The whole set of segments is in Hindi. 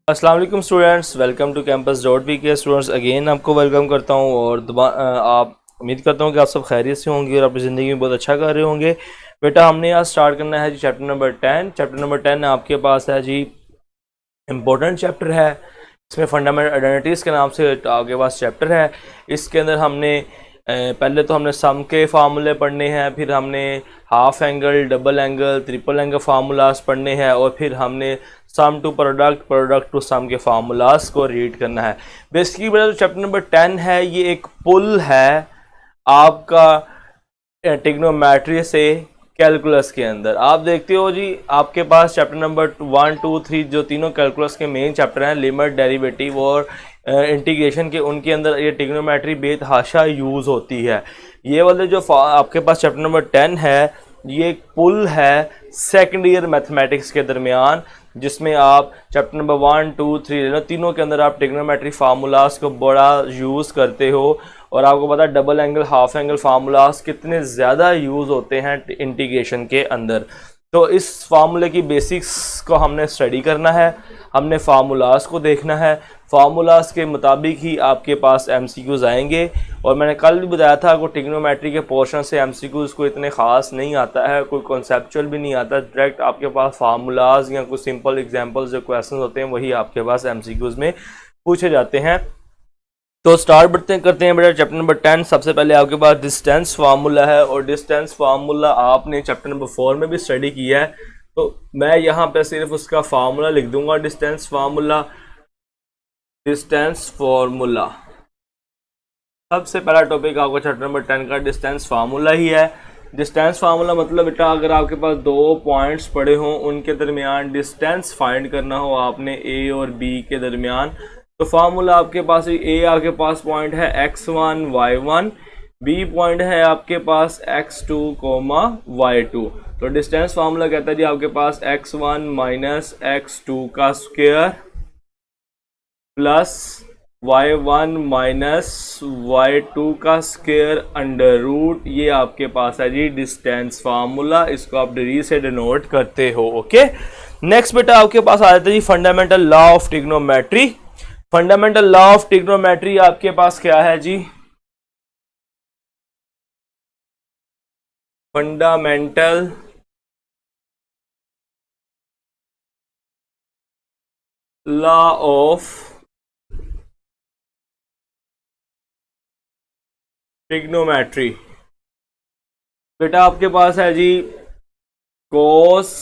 अस्सलाम वालेकुम students, welcome to campus dot P K. Students again आपको वेलकम करता हूँ और आप उम्मीद करता हूँ कि आप सब खैरियत से होंगे और अपनी ज़िंदगी में बहुत अच्छा कर रहे होंगे। बेटा हमने आज स्टार्ट करना है जी चैप्टर नंबर 10। चैप्टर नंबर 10 आपके पास है जी, इम्पोर्टेंट चैप्टर है। इसमें फंडामेंटल आइडेंटिटीज़ के नाम से आपके पास चैप्टर है। इसके अंदर हमने पहले तो हमने सम के फार्मूले पढ़ने हैं, फिर हमने half angle, double angle, triple angle formulas पढ़ने हैं और फिर हमने सम टू प्रोडक्ट, प्रोडक्ट टू सम के फार्मूलाज को रीड करना है। बेसिकली बेटा जो चैप्टर नंबर 10 है ये एक पुल है आपका ट्रिग्नोमेट्री से कैलकुलस के अंदर। आप देखते हो जी आपके पास चैप्टर नंबर 1, 2, 3 जो तीनों कैलकुलस के मेन चैप्टर हैं, लिमिट, डेरिवेटिव और इंटीग्रेशन के, उनके अंदर ये ट्रिग्नोमेट्री बेतहाशा यूज़ होती है। ये वाले जो आपके पास चैप्टर नंबर 10 है ये एक पुल है सेकेंड ईयर मैथमेटिक्स के दरमियान, जिसमें आप चैप्टर नंबर 1, 2, 3 तीनों के अंदर आप ट्रिग्नोमेट्री फार्मूलाज को बड़ा यूज़ करते हो। और आपको पता है double angle, half angle formulas कितने ज़्यादा यूज़ होते हैं इंटीग्रेशन के अंदर। तो इस फार्मूले की बेसिक्स को हमने स्टडी करना है, हमने फार्मूलाज को देखना है। फार्मूलाज के मुताबिक ही आपके पास एमसीक्यूज़ आएंगे। और मैंने कल भी बताया था कि ट्रिग्नोमेट्री के पोर्शन से एमसीक्यूज़ को इतने ख़ास नहीं आता है, कोई कॉन्सेप्चुअल भी नहीं आता। डायरेक्ट आपके पास फार्मूलाज या कुछ सिंपल एग्जांपल्स जो क्वेश्चन होते हैं वही आपके पास एमसीक्यूज़ में पूछे जाते हैं। तो स्टार्ट करते हैं बेटा चैप्टर नंबर 10। सबसे पहले आपके पास डिस्टेंस फार्मूला है और डिस्टेंस फार्मूला आपने चैप्टर नंबर 4 में भी स्टडी किया है, तो मैं यहाँ पे सिर्फ उसका फार्मूला लिख दूंगा। डिस्टेंस फार्मूला, डिस्टेंस फार्मूला सबसे पहला टॉपिक आपका चैप्टर नंबर 10 का डिस्टेंस फार्मूला ही है। डिस्टेंस फार्मूला मतलब बेटा अगर आपके पास दो पॉइंट्स पड़े हों, उनके दरमियान डिस्टेंस फाइंड करना हो आपने ए और बी के दरमियान, तो फार्मूला आपके पास ए आपके पास पॉइंट है x1 y1, बी पॉइंट है आपके पास x2 y2। तो डिस्टेंस फार्मूला कहता है जी आपके पास x1 माइनस x2 का square plus y1 minus y2 का स्क्वायर अंडर रूट, ये आपके पास है जी डिस्टेंस फार्मूला। इसको आप डी से डिनोट करते हो। ओके, नेक्स्ट बेटा आपके पास आ जाता है जी fundamental law of trigonometry. Fundamental law of trigonometry आपके पास क्या है जी? फंडामेंटल लॉ ऑफ ट्रिग्नोमेट्री बेटा आपके पास है जी cos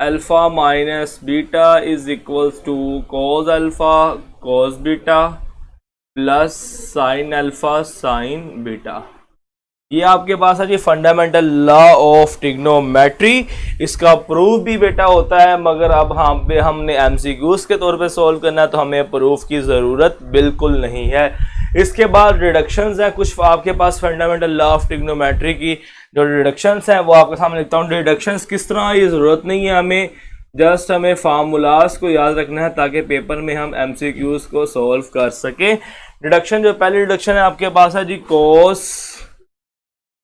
alpha minus beta is equals to cos alpha cos beta plus sine alpha sine beta. ये आपके पास है जी फंडामेंटल लॉ ऑफ ट्रिग्नोमेट्री। इसका प्रूफ भी बेटा होता है, मगर अब हमने एमसीक्यूज़ के तौर पे सॉल्व करना है तो हमें प्रूफ की ज़रूरत बिल्कुल नहीं है। इसके बाद रिडक्शंस हैं कुछ आपके पास फंडामेंटल लॉ ऑफ ट्रिग्नोमेट्री की। जो रिडक्शंस हैं वो आपके सामने लिखता हूँ। रिडक्शंस किस तरह, ये ज़रूरत नहीं है हमें, जस्ट हमें फार्मूलाज को याद रखना है ताकि पेपर में हम एमसीक्यूज़ को सॉल्व कर सकें। रिडक्शन, जो पहली रिडक्शन है आपके पास है जी cos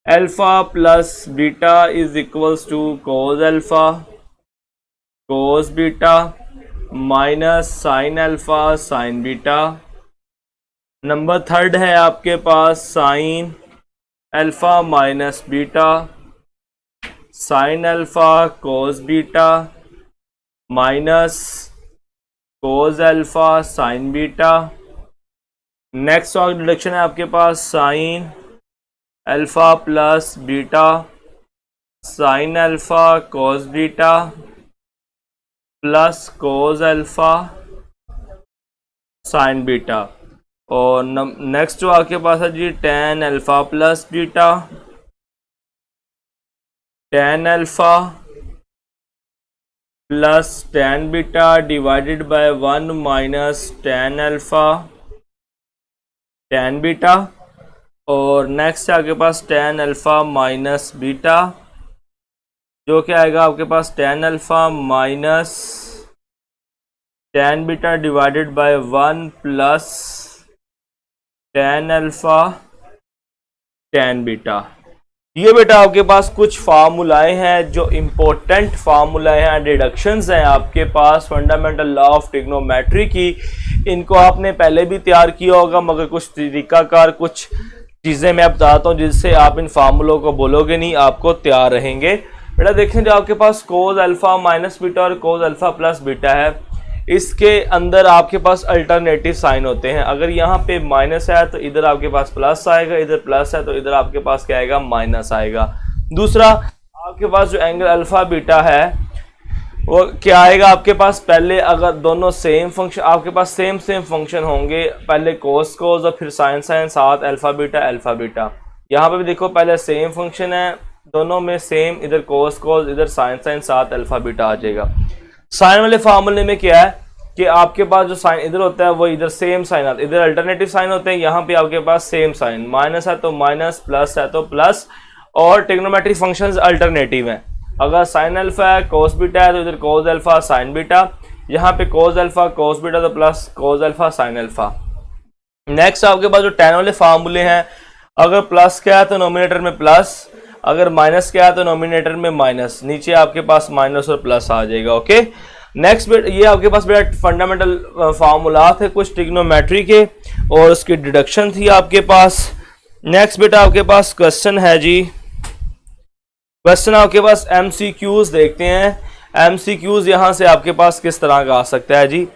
alpha plus beta is equals to cos alpha cos beta minus sine alpha sine beta. Number third है आपके पास sine alpha minus beta sine alpha cos beta minus cos alpha sine beta. Next reduction है आपके पास sine alpha plus beta sine alpha cos beta plus cos alpha sine beta. और नेक्स्ट जो आपके पास है जी tan alpha plus beta tan alpha plus tan beta divided by 1 minus tan alpha tan beta. और नेक्स्ट है आपके पास टेन अल्फा माइनस बीटा, जो क्या आएगा आपके पास tan alpha minus tan beta divided by 1 plus tan alpha tan beta. ये बेटा आपके पास कुछ फार्मूलाएं हैं जो इम्पोर्टेंट फार्मूलाएं हैं, डिडक्शंस हैं आपके पास फंडामेंटल लॉ ऑफ ट्रिग्नोमेट्री की। इनको आपने पहले भी तैयार किया होगा, मगर कुछ तरीकाकार कुछ चीज़ें मैं बताता हूँ जिससे आप इन फार्मूलों को बोलोगे नहीं, आपको तैयार रहेंगे। बेटा देखें, जो आपके पास कोस अल्फा माइनस बीटा और कोस अल्फा प्लस बीटा है, इसके अंदर आपके पास अल्टरनेटिव साइन होते हैं। अगर यहाँ पे माइनस है तो इधर आपके पास प्लस आएगा, इधर प्लस है तो इधर आपके पास क्या आएगा, माइनस आएगा। दूसरा, आपके पास जो एंगल अल्फा बीटा है वो क्या आएगा आपके पास, पहले अगर दोनों सेम फंक्शन आपके पास सेम फंक्शन होंगे, पहले कोस कोस और फिर साइन साइन, साथ अल्फा बीटा। यहाँ पे भी देखो पहले सेम फंक्शन है, दोनों में सेम, इधर कोस कोस इधर साइन साइन, साथ अल्फा बीटा आ जाएगा। साइन वाले फार्मूले में क्या है कि आपके पास जो साइन इधर होता है वो इधर सेम साइन आता है, इधर अल्टरनेटिव साइन होते हैं, यहाँ पे आपके पास सेम साइन, माइनस है तो माइनस, प्लस है तो प्लस, और ट्रिग्नोमेट्रिक फंक्शंस अल्टरनेटिव हैं। अगर साइन अल्फा है कोस बीटा है तो इधर कोस अल्फा साइन बीटा, यहाँ पे कोस अल्फा कोस बीटा तो plus cos alpha sine alpha. Next आपके पास जो टेन वाले फार्मूले हैं, अगर प्लस क्या है तो नोमिनेटर में प्लस, अगर माइनस क्या है तो नोमिनेटर में माइनस, नीचे आपके पास माइनस और प्लस आ जाएगा। ओके, नेक्स्ट बेट ये आपके पास बेटा फंडामेंटल फार्मूलात है कुछ ट्रिग्नोमेट्री के, और उसकी डिडक्शन थी आपके पास। नेक्स्ट बेटा आपके पास क्वेश्चन है जी, क्वेश्चन आपके पास एमसीक्यूज देखते हैं। एमसीक्यूज यहाँ से आपके पास किस तरह का आ सकता है जी।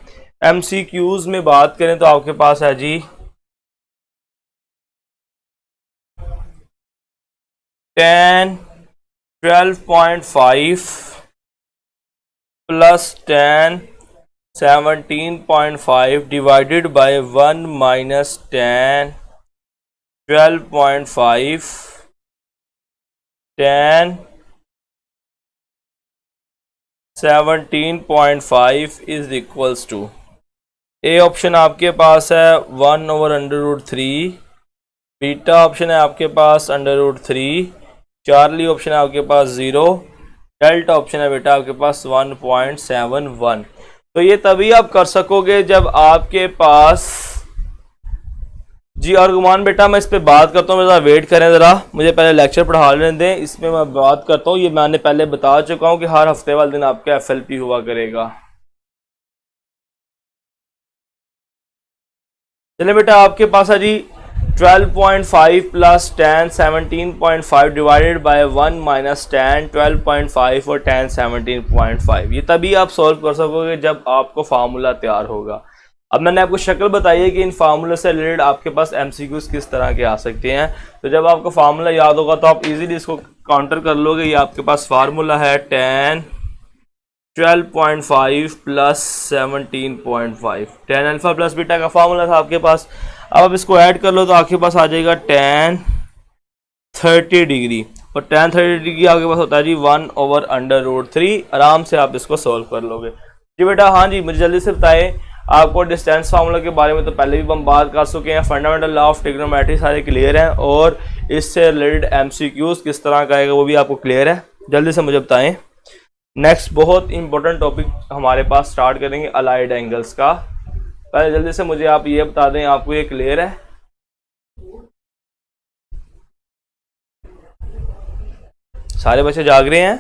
एमसीक्यूज में बात करें तो आपके पास है जी 10 12.5 plus 10 17.5 divided by 1 minus 10 12.5 10 17.5 is equals to, A option आपके पास है 1/√3, बीटा ऑप्शन है आपके पास √3, चार्ली ऑप्शन है आपके पास 0, डेल्टा ऑप्शन है बेटा आपके पास 1.71। तो ये तभी आप कर सकोगे जब आपके पास जी। और गुमान बेटा मैं इस पे बात करता हूँ, ज़रा वेट करें, ज़रा मुझे पहले लेक्चर पढ़ा लेने दें, इसमें मैं बात करता हूँ। ये मैंने पहले बता चुका हूँ कि हर हफ्ते वाले दिन आपका FLP हुआ करेगा। चलिए बेटा, आपके पास है जी 12.5 प्लस 10 17.5 डिवाइडेड बाय 1 माइनस 10 12.5 और 10 17.5। ये तभी आप सॉल्व कर सकोगे जब आपको फार्मूला तैयार होगा। अब मैंने आपको शक्ल बताई है कि इन फार्मूले से रिलेटेड आपके पास MCQs किस तरह के आ सकते हैं। तो जब आपको फार्मूला याद होगा तो आप इजीली इसको काउंटर कर लोगे। ये आपके पास फार्मूला है 10 12.5 प्लस 17.5, 10 अल्फा प्लस बीटा का फार्मूला था आपके पास। अब आप इसको ऐड कर लो तो आपके पास आ जाएगा tan 30 डिग्री, और tan 30 डिग्री आपके पास होता है जी 1/√3। आराम से आप इसको सोल्व कर लोगे जी बेटा। हाँ जी, मुझे जल्दी से बताएं, आपको डिस्टेंस फार्मूला के बारे में तो पहले भी हम बात कर चुके हैं, फंडामेंटल लॉ ऑफ ट्रिग्नोमेट्री सारे क्लियर हैं, और इससे रिलेटेड MCQs किस तरह का आएगा वो भी आपको क्लियर है। जल्दी से मुझे बताएं। नेक्स्ट बहुत इंपॉर्टेंट टॉपिक हमारे पास स्टार्ट करेंगे अलाइड एंगल्स का। पहले जल्दी से मुझे आप ये बता दें, आपको ये क्लियर है? सारे बच्चे जाग रहे हैं?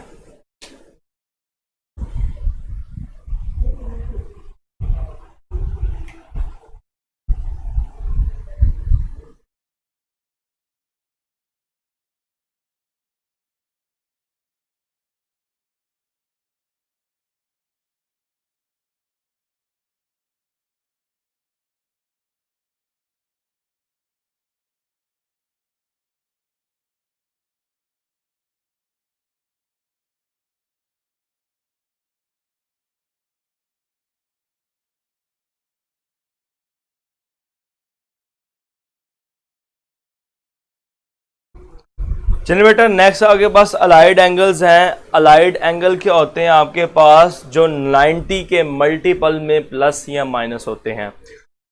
चलिए बेटा, नेक्स्ट आपके पास अलाइड एंगल्स हैं। अलाइड एंगल क्या होते हैं आपके पास? जो 90 के मल्टीपल में प्लस या माइनस होते हैं।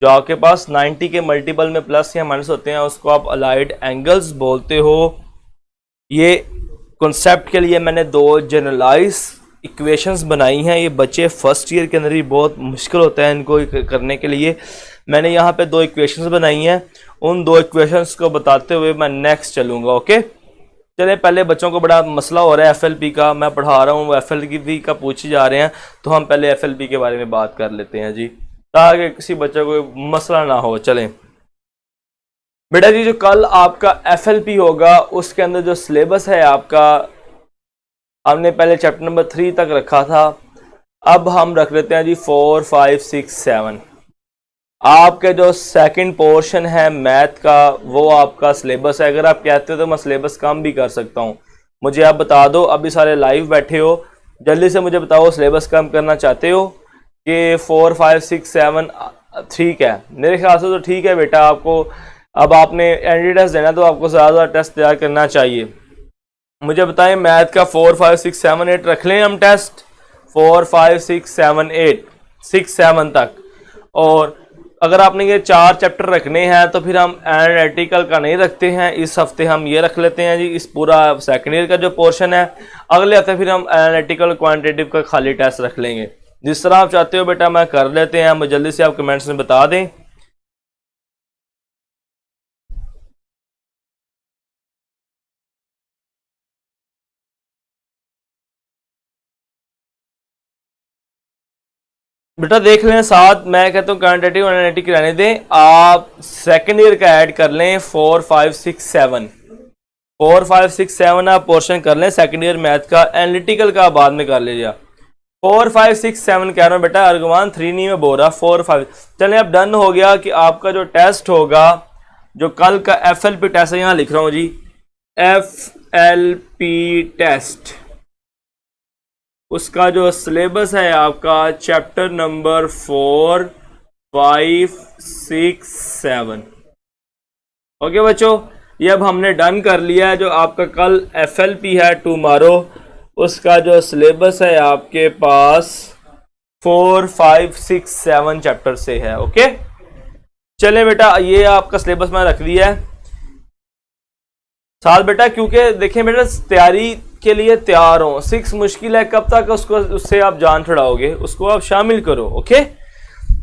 जो आपके पास 90 के मल्टीपल में प्लस या माइनस होते हैं उसको आप अलाइड एंगल्स बोलते हो। ये कॉन्सेप्ट के लिए मैंने दो जनरलाइज इक्वेशंस बनाई हैं। ये बच्चे फर्स्ट ईयर के अंदर ही बहुत मुश्किल होता है इनको करने के लिए। मैंने यहाँ पे दो इक्वेशंस बनाई हैं, उन दो इक्वेशंस को बताते हुए मैं नेक्स्ट चलूँगा। ओके, चले पहले बच्चों को बड़ा मसला हो रहा है एफएलपी का, मैं पढ़ा रहा हूँ वो एफएलपी का पूछे जा रहे हैं, तो हम पहले एफएलपी के बारे में बात कर लेते हैं जी, ताकि किसी बच्चे को मसला ना हो। चलें बेटा जी, जो कल आपका एफएलपी होगा उसके अंदर जो सिलेबस है आपका, हमने पहले चैप्टर नंबर 3 तक रखा था, अब हम रख लेते हैं जी 4, 5, 6, 7। आपके जो सेकंड पोर्शन है मैथ का वो आपका सिलेबस है। अगर आप कहते हो तो मैं सिलेबस कम भी कर सकता हूँ, मुझे आप बता दो। अभी सारे लाइव बैठे हो, जल्दी से मुझे बताओ सिलेबस कम करना चाहते हो कि 4, 5, 6, 7 ठीक है? मेरे ख्याल से तो ठीक है बेटा। आपको अब आपने एनडी टेस्ट देना तो आपको ज़्यादा टेस्ट तैयार करना चाहिए। मुझे बताएं मैथ का 4, 5, 6, 7, 8 रख लें हम टेस्ट, 4, 5, 6, 7, 8, 6, 7 तक। और अगर आपने ये 4 चैप्टर रखने हैं तो फिर हम एनालिटिकल का नहीं रखते हैं, इस हफ्ते हम ये रख लेते हैं जी, इस पूरा सेकेंड ईयर का जो पोर्शन है। अगले हफ्ते फिर हम एनालिटिकल क्वांटिटेटिव का खाली टेस्ट रख लेंगे। जिस तरह आप चाहते हो बेटा मैं कर लेते हैं, मुझे जल्दी से आप कमेंट्स में बता दें। बेटा देख लें साथ, मैं कहता हूँ क्वांटिटेटिव एनालिटिक रहने दें, आप सेकंड ईयर का ऐड कर लें 4, 5, 6, 7। 4, 5, 6, 7 आप पोर्शन कर लें सेकंड ईयर मैथ का, एनालिटिकल का बाद में कर लीजिए। 4, 5, 6, 7 कह रहा हूँ बेटा, अर्गवान 3 नहीं में बोल रहा, 4, 5। चलें अब डन हो गया कि आपका जो टेस्ट होगा, जो कल का एफएलपी टेस्ट है, यहाँ लिख रहा हूँ जी एफएलपी टेस्ट, उसका जो सिलेबस है आपका चैप्टर नंबर 4, 5, 6, 7। ओके बच्चों, ये अब हमने डन कर लिया है। जो आपका कल एफएलपी है टुमारो, उसका जो सिलेबस है आपके पास 4, 5, 6, 7 चैप्टर से है। ओके चले बेटा, ये आपका सिलेबस मैंने रख दिया है साथ बेटा, क्योंकि देखें बेटा तैयारी के लिए तैयार हो। 6 मुश्किल है, कब तक उसको उससे आप जान छुड़ाओगे, उसको आप शामिल करो। ओके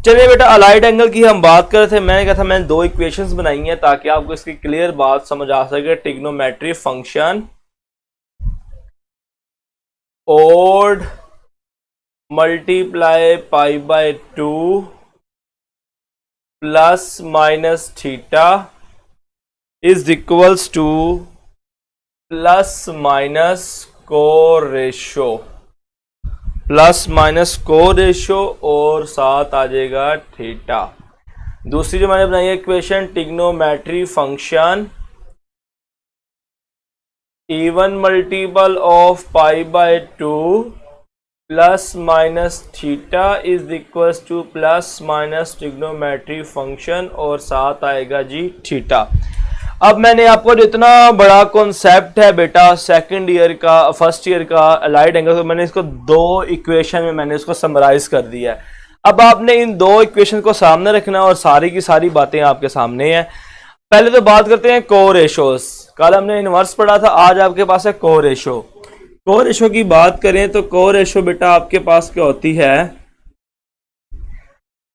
चलिए बेटा, अलाइड एंगल की हम बात कर रहे थे। मैंने कहा था मैंने 2 इक्वेशंस बनाई हैं ताकि आपको इसकी क्लियर बात समझ आ सके। Trigonometry function odd multiply pi by 2 plus minus theta is equals to plus minus co ratio, plus minus co ratio और साथ आ जाएगा थीटा। दूसरी जो मैंने बनाई है equation, trigonometry function even multiple of pi by 2 plus minus theta is equals to plus minus trigonometry function और साथ आएगा जी थीटा। अब मैंने आपको जो इतना बड़ा कॉन्सेप्ट है बेटा सेकंड ईयर का, फर्स्ट ईयर का अलाइड एंगल, तो मैंने इसको 2 इक्वेशन में मैंने इसको समराइज कर दिया है। अब आपने इन 2 इक्वेशन को सामने रखना है और सारी की सारी बातें आपके सामने हैं। पहले तो बात करते हैं को रेशोस। कल हमने इनवर्स पढ़ा था, आज आपके पास है को रेशो। को रेशो की बात करें तो को रेशो बेटा आपके पास क्या होती है,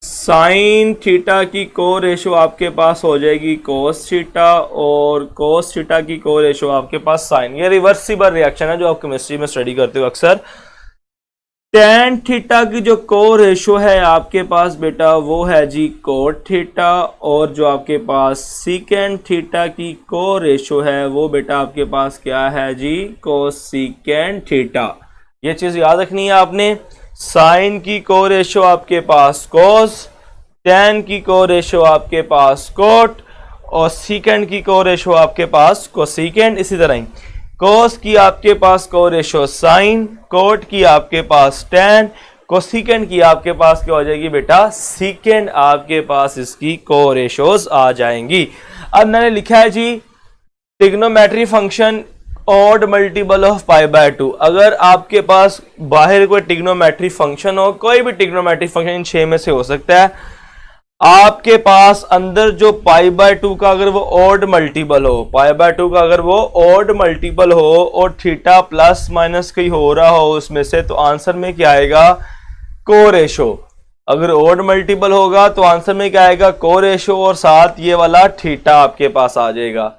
साइन थीटा की को रेशो आपके पास हो जाएगी कोस थीटा, और कोस थीटा की को रेशो आपके पास साइन। ये रिवर्सिबल रिएक्शन है जो आप केमिस्ट्री में स्टडी करते हो अक्सर। टेन थीटा की जो को रेशो है आपके पास बेटा वो है जी कोट थीटा, और जो आपके पास सीकेंड थीटा की को रेशो है वो बेटा आपके पास क्या है जी कोसिकेंड थीटा। ये चीज याद रखनी है आपने। साइन की को रेशो आपके पास कोस, टेन की को रेशो आपके पास कोट, और सीकेंड की को रेशो आपके पास कोसिकेंड। इसी तरह ही कोस की आपके पास को रेशो साइन, कोट की आपके पास टेन, कोसिकेंड की आपके पास क्या हो जाएगी बेटा सीकेंड, आपके पास इसकी को रेशोज आ जाएंगी। अब मैंने लिखा है जी trigonometry function odd multiple of pi by 2। अगर आपके पास बाहर कोई ट्रिग्नोमेट्री फंक्शन हो, कोई भी ट्रिग्नोमेट्री फंक्शन इन 6 में से हो सकता है, आपके पास अंदर जो पाई बाय 2 का अगर वो ऑड मल्टीपल हो, पाई बाय 2 का अगर वो ऑड मल्टीपल हो और थीटा प्लस माइनस कहीं हो रहा हो उसमें से, तो आंसर में क्या आएगा को रेशो। अगर ऑड मल्टीपल होगा तो आंसर में क्या आएगा को रेशो, और साथ ये वाला थीटा आपके पास आ जाएगा।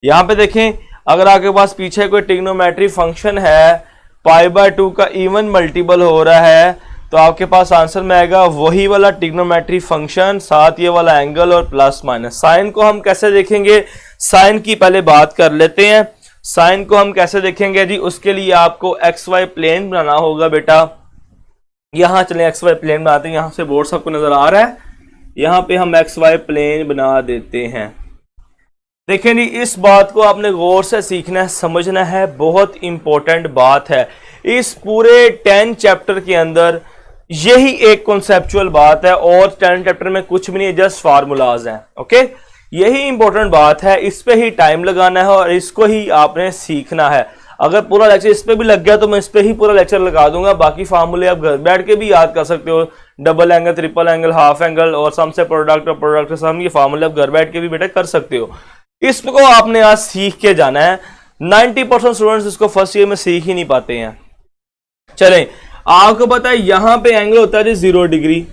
यहां पे देखें अगर आपके पास पीछे कोई ट्रिग्नोमेट्री फंक्शन है π/2 का इवन मल्टीपल हो रहा है तो आपके पास आंसर में आएगा वही वाला ट्रिग्नोमेट्री फंक्शन साथ ये वाला एंगल और प्लस माइनस। साइन को हम कैसे देखेंगे, साइन की पहले बात कर लेते हैं। साइन को हम कैसे देखेंगे जी, उसके लिए आपको एक्स वाई प्लेन बनाना होगा बेटा। यहां चलें एक्स वाई प्लेन बनाते हैं, यहां से बोर्ड सबको नजर आ रहा है, यहां पे हम एक्स वाई प्लेन बना देते हैं। देखें जी, इस बात को आपने गौर से सीखना है, समझना है, बहुत इंपॉर्टेंट बात है। इस पूरे 10 चैप्टर के अंदर यही एक कॉन्सेप्चुअल बात है और 10 चैप्टर में कुछ भी नहीं, जस्ट फार्मूलाज हैं। ओके, यही इंपॉर्टेंट बात है, इस पे ही टाइम लगाना है और इसको ही आपने सीखना है। अगर पूरा लेक्चर इस पे भी लग गया तो मैं इस पे ही पूरा लेक्चर लगा दूंगा, बाकी फार्मूले आप घर बैठ के भी याद कर सकते हो। Double angle, triple angle, half angle और सम से प्रोडक्ट और प्रोडक्ट से सम, ये फार्मूले आप घर बैठ के भी बेटा कर सकते हो। इसको आपने आज सीख के जाना है। 90% स्टूडेंट्स इसको फर्स्ट ईयर में सीख ही नहीं पाते हैं। चलें, आपको पता है यहां पे एंगल होता है जी 0 डिग्री,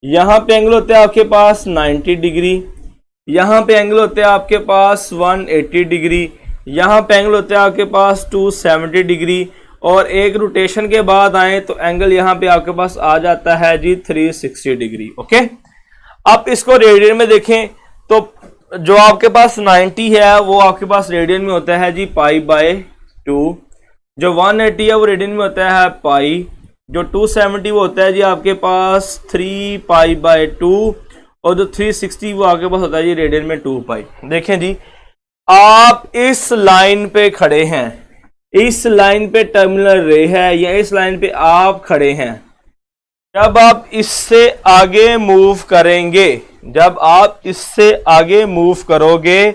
यहां पे एंगल होता है आपके पास 90 डिग्री, यहां पे एंगल होते हैं आपके पास 180 डिग्री, यहां पे एंगल होते हैं आपके पास 270 डिग्री और एक रोटेशन के बाद आए तो एंगल यहां पे आपके पास आ जाता है जी 360 डिग्री। ओके, आप इसको रेडियन में देखें तो जो आपके पास 90 है वो आपके पास रेडियन में होता है जी π/2, जो 180 है वो रेडियन में होता है पाई, जो 270 वो होता है जी आपके पास 3π/2 और जो 360 वो आपके पास होता है जी रेडियन में 2π। देखें जी, आप इस लाइन पे खड़े हैं, इस लाइन पे टर्मिनल रे है या इस लाइन पे आप खड़े हैं। जब आप इससे आगे मूव करेंगे, जब आप इससे आगे मूव करोगे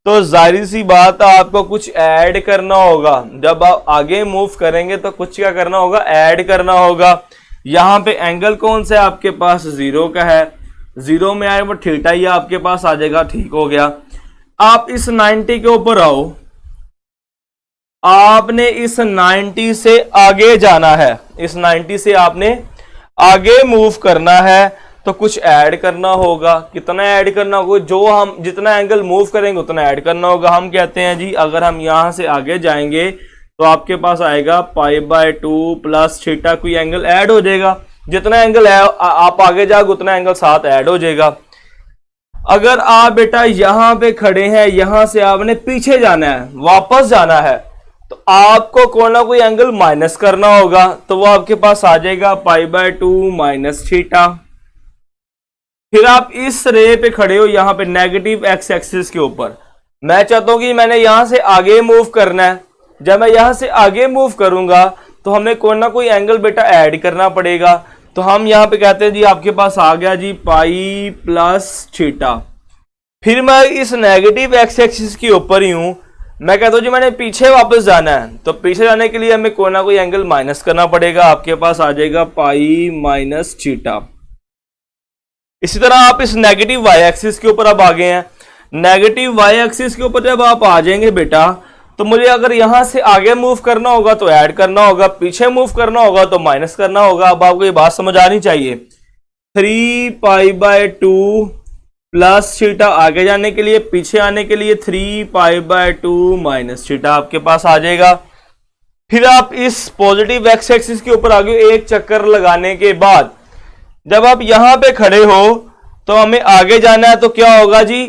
तो जाहिर सी बात है आपको कुछ ऐड करना होगा। जब आप आगे मूव करेंगे तो कुछ क्या करना होगा, ऐड करना होगा। यहां पे एंगल कौन सा है आपके पास, 0 का है, 0 में आए वो थीटा ही आपके पास आ जाएगा, ठीक हो गया। आप इस 90 के ऊपर आओ, आपने इस 90 से आगे जाना है, इस 90 से आपने आगे मूव करना है तो कुछ ऐड करना होगा। कितना ऐड करना होगा, जो हम जितना एंगल मूव करेंगे उतना ऐड करना होगा। हम कहते हैं जी अगर हम यहां से आगे जाएंगे तो आपके पास आएगा π/2 प्लस थीटा, कोई एंगल ऐड हो जाएगा। जितना एंगल है आप आगे जाओगे उतना एंगल साथ ऐड हो जाएगा। अगर आप बेटा यहां पे खड़े हैं, यहां से आपने पीछे जाना है, वापस जाना है, तो आपको कोई ना कोई एंगल माइनस करना होगा, तो वो आपके पास आ जाएगा π/2 माइनस थीटा। फिर आप इस रे पे खड़े हो यहां पे नेगेटिव एक्स एक्सिस के ऊपर। मैं चाहता हूं कि मैंने यहां से आगे मूव करना है, जब मैं यहां से आगे मूव करूंगा तो हमें कोई ना कोई एंगल बेटा ऐड करना पड़ेगा। तो हम यहां पे कहते हैं जी आपके पास आ गया जी π+θ। फिर मैं इस नेगेटिव एक्स एक्सिस के ऊपर ही हूं, मैं कहता हूं जी मैंने पीछे वापस जाना है, तो पीछे जाने के लिए हमें कोई ना कोई एंगल माइनस करना पड़ेगा। आपके पास आ जाएगा π-θ। इसी तरह आप इस नेगेटिव वाई एक्सिस के ऊपर अब आ गए हैं। नेगेटिव वाई एक्सिस के ऊपर जब आप आ जाएंगे बेटा तो मुझे अगर यहां से आगे मूव करना होगा तो ऐड करना होगा, पीछे मूव करना होगा तो माइनस करना होगा। अब आपको ये बात समझ आनी चाहिए। 3π/2 प्लस थीटा आगे जाने के लिए, पीछे आने के लिए 3π/2 माइनस थीटा आपके पास आ जाएगा। फिर आप इस पॉजिटिव एक्स एक्सिस के ऊपर आगे एक चक्कर लगाने के बाद जब आप यहां पे खड़े हो तो हमें आगे जाना है, तो क्या होगा जी,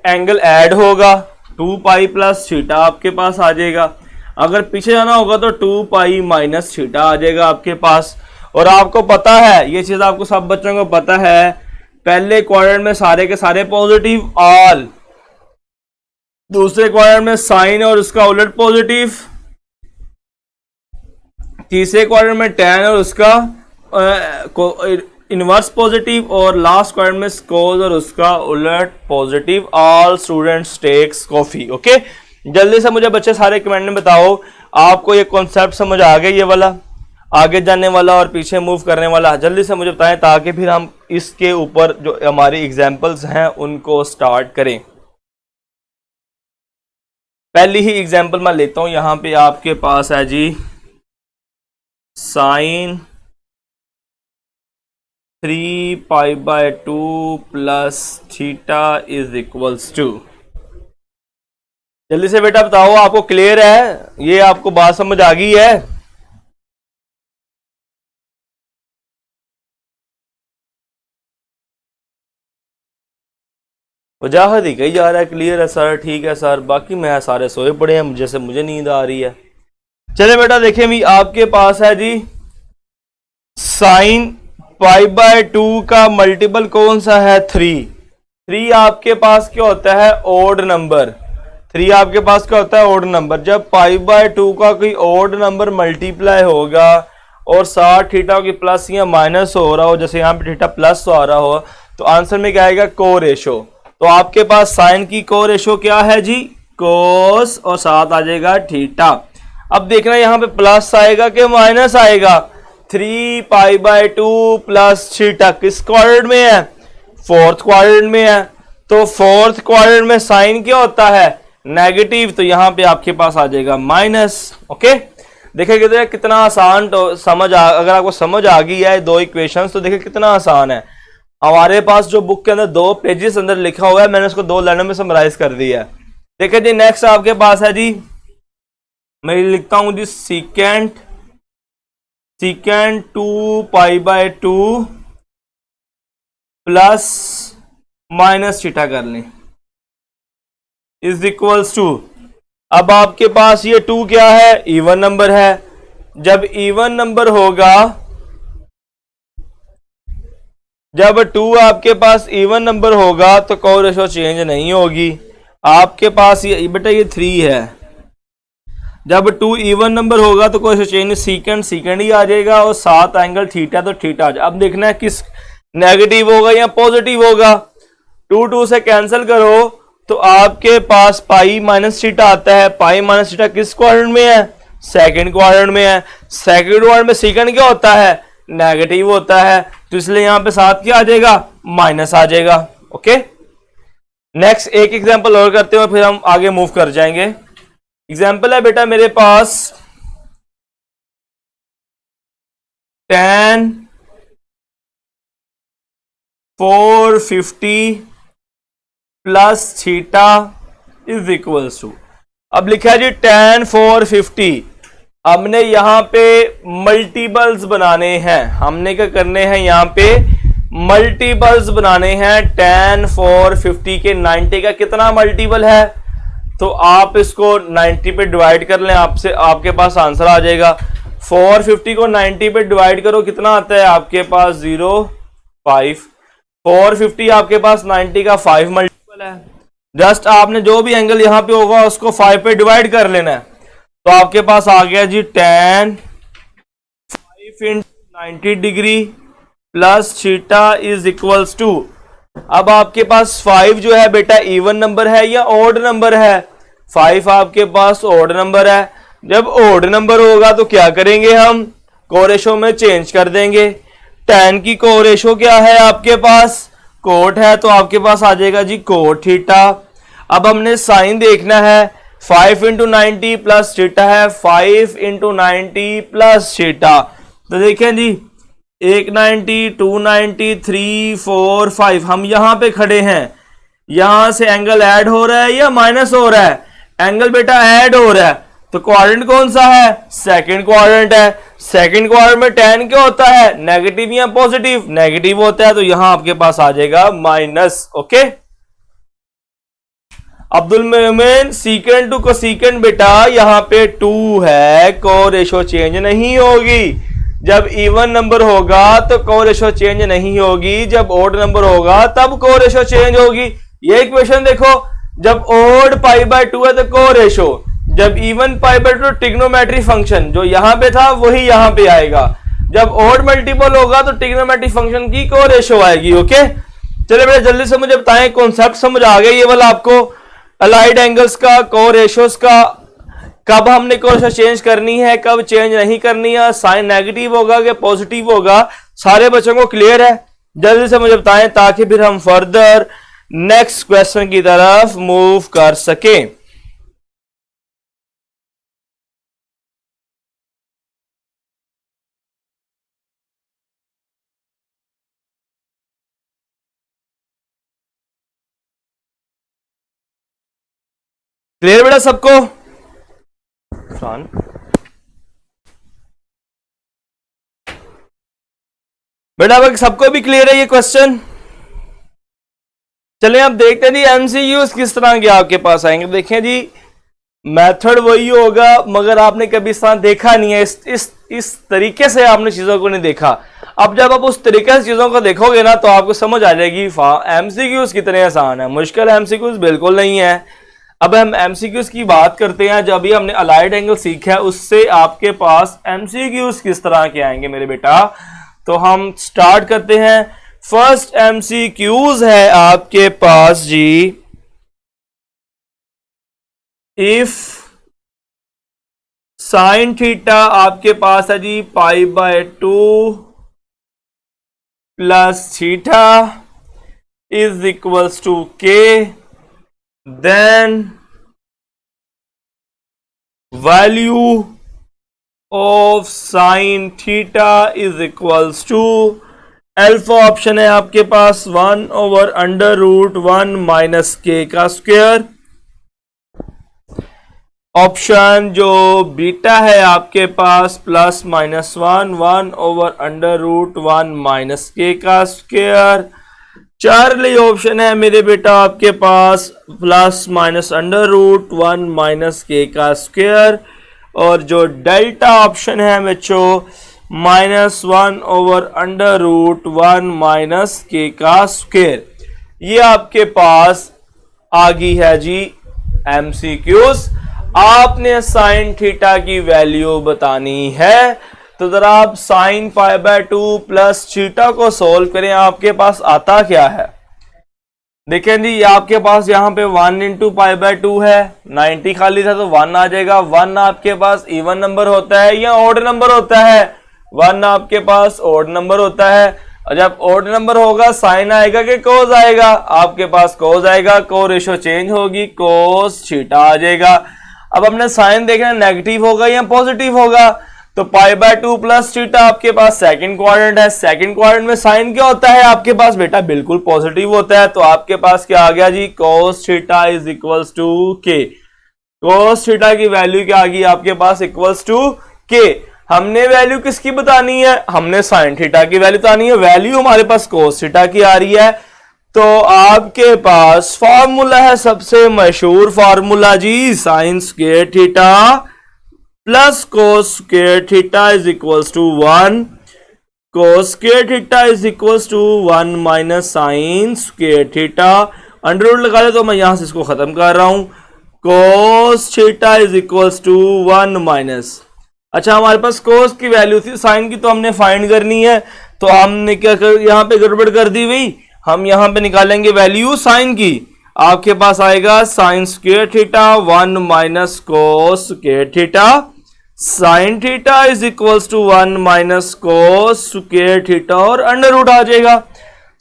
एंगल ऐड होगा, 2π प्लस थीटा आपके पास आ जाएगा। अगर पीछे जाना होगा तो 2π माइनस थीटा आ जाएगा आपके पास। और आपको पता है, ये चीज आपको सब बच्चों को पता है, पहले क्वाड्रेंट में सारे के सारे पॉजिटिव ऑल, दूसरे क्वाड्रेंट में साइन और उसका उलट पॉजिटिव, तीसरे क्वाड्रेंट में tan और उसका इनवर्स पॉजिटिव, और लास्ट क्वाड्रेंट में कोस और उसका उलट positive. All students takes coffee. Okay, जल्दी से मुझे बच्चे सारे कमेंट में बताओ आपको ये कॉन्सेप्ट समझ आ गया, ये वाला आगे जाने वाला और पीछे मूव करने वाला। जल्दी से मुझे बताएं ताकि फिर हम इसके ऊपर जो हमारी एग्जांपल्स हैं उनको स्टार्ट करें। पहली ही एग्जांपल मैं लेता हूं, यहां पे आपके पास है जी sine 3π/2 plus theta is equals to, जल्दी से बेटा बताओ, आपको क्लियर है? ये आपको बात समझ आ गई है? वजाहत ही कही जा रहा है क्लियर है सर, ठीक है सर, बाकी मैं सारे सोए पड़े हैं, जैसे मुझे नींद आ रही है। चले बेटा देखें भी, आपके पास है जी साइन पाई बाय टू का मल्टीपल कौन सा है? थ्री। थ्री आपके पास क्या होता है? Odd number. थ्री आपके पास क्या होता है? Odd number. जब पाई बाय टू का कोई ओड नंबर मल्टीप्लाई होगा और साथ थीटा की प्लस या माइनस हो रहा हो, जैसे यहाँ पे थीटा प्लस आ रहा हो, तो आंसर में क्या आएगा? को रेशो। तो आपके पास साइन की को रेशो क्या है जी? कोस, और साथ आ जाएगा थीटा। अब देखना यहाँ पे प्लस आएगा कि माइनस आएगा? Three pi by two plus theta किस क्वाड्रेंट में है? फोर्थ क्वाड्रेंट में है। तो फोर्थ क्वाड्रेंट में साइन क्या होता है? नेगेटिव। तो यहां पे आपके पास आ जाएगा माइनस। ओके, देखिए कितना आसान, तो अगर आपको समझ आ गई है दो इक्वेशंस, तो देखिए कितना आसान है। हमारे पास जो बुक के अंदर दो पेजेस अंदर लिखा हुआ है, मैंने उसको दो लाइनों में समराइज कर दिया है। देखिए जी, नेक्स्ट आपके पास है जी, मैं लिखता हूं जी secant two pi by two plus minus theta कर लें इज इक्वल्स टू। अब आपके पास ये टू क्या है? इवन नंबर है। जब इवन नंबर होगा, जब टू आपके पास इवन नंबर होगा तो कोई रेशो चेंज नहीं होगी। आपके पास ये बेटा ये थ्री है, जब टू इवन नंबर होगा तो कोई रेशो चेंज नहीं, सीकेंड सीकेंड ही आ जाएगा, और सात एंगल थीटा तो थीटा आ जाएगा। अब देखना है किस नेगेटिव होगा या पॉजिटिव होगा। टू टू से कैंसिल करो तो आपके पास पाई माइनस थीटा आता है। पाई माइनस थीटा किस क्वाड्रेंट में है? सेकंड क्वाड्रेंट में है। सेकंड क्वाड्रेंट में सेकंड क्या होता है? नेगेटिव होता है, तो इसलिए यहां पे साथ क्या आ जाएगा? माइनस आ जाएगा। ओके, नेक्स्ट एक एग्जांपल और करते हैं, फिर हम आगे मूव कर जाएंगे। एग्जांपल है बेटा मेरे पास tan 450 plus theta is equals to. अब लिखा है जी tan 450। हमने यहां पे मल्टीपल्स बनाने हैं, हमने क्या करने हैं? यहां पे मल्टीपल्स बनाने हैं। tan 450 के 90 का कितना मल्टीपल है? तो आप इसको 90 पे डिवाइड कर लें, आपसे आपके पास आंसर आ जाएगा। 450 को 90 पे डिवाइड करो, कितना आता है आपके पास? 0.5। 450 आपके पास 90 का 5 मल्टीपल है। जस्ट आपने जो भी एंगल यहां पे होगा उसको 5 पे डिवाइड कर लेना है, तो आपके पास आ गया जी tan 5 into 90 degree plus theta is equals to. अब आपके पास 5 जो है बेटा इवन नंबर है या ऑड नंबर है? 5 आपके पास ऑड नंबर है। जब ऑड नंबर होगा तो क्या करेंगे? हम कोरेशो में चेंज कर देंगे। tan की कोरेशो क्या है आपके पास? कोट है, तो आपके पास आ जाएगा जी कोट थीटा। अब हमने साइन देखना है। 5 इंटू 90 प्लस थीटा है, 5 इंटू 90 प्लस थीटा। तो देखें जी 190 290 3 4 5, हम यहां पे खड़े हैं। यहां से एंगल ऐड हो रहा है या माइनस हो रहा है? एंगल बेटा ऐड हो रहा है, तो क्वाड्रेंट कौन सा है? सेकंड क्वाड्रेंट है। सेकंड क्वाड्रेंट में tan क्या होता है? नेगेटिव या पॉजिटिव? नेगेटिव होता है, तो यहां आपके पास आ जाएगा माइनस। ओके, अब्दुल मोमिन सीकेंड टू कोसीकेंड बेटा यहां पे 2 है, को रेशो चेंज नहीं होगी। जब इवन नंबर होगा तो को रेशो चेंज नहीं होगी, जब ओड नंबर होगा तब को रेशो चेंज होगी। ये इक्वेशन देखो, जब ओड पाई बाय 2 है तो को रेशो, जब even pi by 2 trigonometry function जो यहां पे था वही यहां पे आएगा। जब ओड मल्टीपल होगा तो ट्रिग्नोमेट्री फंक्शन की को रेशो आएगी। ओके, चलिए बेटा जल्दी से मुझे बताएं, कॉन्सेप्ट समझ आ गया ये वाला आपको? अलाइड एंगल्स का, को रेशोस का, कब हमने को रेशो चेंज करनी है, कब चेंज नहीं करनी है, साइन नेगेटिव होगा कि पॉजिटिव होगा, सारे बच्चों को क्लियर है? जल्दी से मुझे बताएं ताकि फिर हम फर्दर नेक्स्ट क्वेश्चन की तरफ मूव कर सकें। क्लियर बेटा सबको? बेटा अब सबको भी क्लियर है ये क्वेश्चन? चलिए अब देखते हैं जी एमसीक्यूज किस तरह के आपके पास आएंगे। देखें जी मेथड वही होगा मगर आपने कभी इस तरह देखा नहीं है, इस तरीके से आपने चीजों को नहीं देखा। अब जब आप उस तरीके से चीजों को देखोगे ना तो आपको समझ आ जाएगी एमसीक्यूज कितने आसान है। मुश्किल एमसीक्यूज बिल्कुल नहीं है। अब हम एमसीक्यूज की बात करते हैं। जब भी हमने अलाइड एंगल सीखा है उससे आपके पास एमसीक्यूज किस तरह के आएंगे मेरे बेटा। तो हम स्टार्ट करते हैं। फर्स्ट एमसीक्यूज है आपके पास जी, इफ साइन थीटा आपके पास है जी π/2 plus theta is equals to k, then value of sine theta is equals to alpha option है आपके पास 1/√1 माइनस के का स्क्वायर। ऑप्शन जो बीटा है आपके पास +(-1) 1/√1 माइनस के का स्क्वायर। चार्ली ऑप्शन है मेरे बेटा आपके पास +(-1) माइनस के का स्क्वायर। और जो डेल्टा ऑप्शन है बच्चों -1/√1 माइनस के का स्क्वायर। ये आपके पास आ गई है जी एमसीक्यूज। आपने साइन थीटा की वैल्यू बतानी है तो जरा आप साइन π/2 प्लस थीटा को सोल्व करें। आपके पास आता क्या है? देखें जी आपके पास यहां पे 1 × π/2 है, 90 खाली था तो 1 आ जाएगा। 1 आपके पास इवन नंबर होता है या ऑड नंबर होता है? 1 आपके पास ऑड नंबर होता है। और जब ऑड नंबर होगा साइन आएगा कि कोस आएगा? आपके पास कोस आएगा, को रेशो चेंज होगी, कोस थीटा आ जाएगा। अब हमने साइन देखना नेगेटिव होगा या पॉजिटिव होगा। तो π/2 प्लस थीटा आपके पास सेकंड क्वाड्रेंट है। सेकंड क्वाड्रेंट में साइन क्या होता है आपके पास बेटा? बिल्कुल पॉजिटिव होता है। तो आपके पास क्या आ गया जी? cos theta is equals to k। cos theta की वैल्यू क्या आ गई आपके पास? Equals to k। हमने वैल्यू किसकी बतानी है? हमने साइन थीटा की वैल्यू बतानी है। वैल्यू हमारे पास cos थीटा की आ रही है। तो आपके पास फॉर्मूला है सबसे मशहूर फॉर्मूला जी, sine square theta plus cos square theta is equals to 1। cos square theta is equals to 1 minus sine square theta. Under root लगा दे तो मैं यहां से इसको खत्म कर रहा हूं। cos theta is equals to 1 minus, अच्छा हमारे पास cos की वैल्यू थी, साइन की तो हमने फाइंड करनी है। तो हमने क्या कर यहां पे गड़बड़ कर दी हुई। हम यहां पे निकालेंगे वैल्यू साइन की। आपके पास आएगा sine square theta 1 minus cos square theta. Sine theta is equals to 1 minus cos square theta और अंडर रूट आ जाएगा।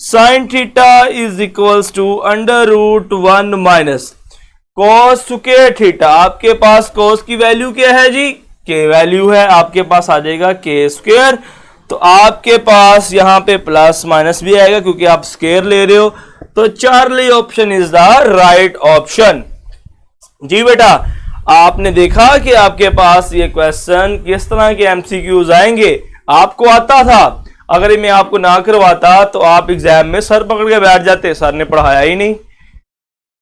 Sine theta is equals to √1 minus cos square theta. आपके पास cos की वैल्यू क्या है जी? k वैल्यू है। आपके पास आ जाएगा k स्क्वायर। तो आपके पास यहां पे प्लस माइनस भी आएगा क्योंकि आप स्क्वायर ले रहे हो। तो Charlie option is the right option. जी बेटा आपने देखा कि आपके पास ये क्वेश्चन किस तरह के एमसीक्यूज आएंगे। आपको आता था, अगर मैं आपको ना करवाता तो आप एग्जाम में सर पकड़ के बैठ जाते, सर ने पढ़ाया ही नहीं।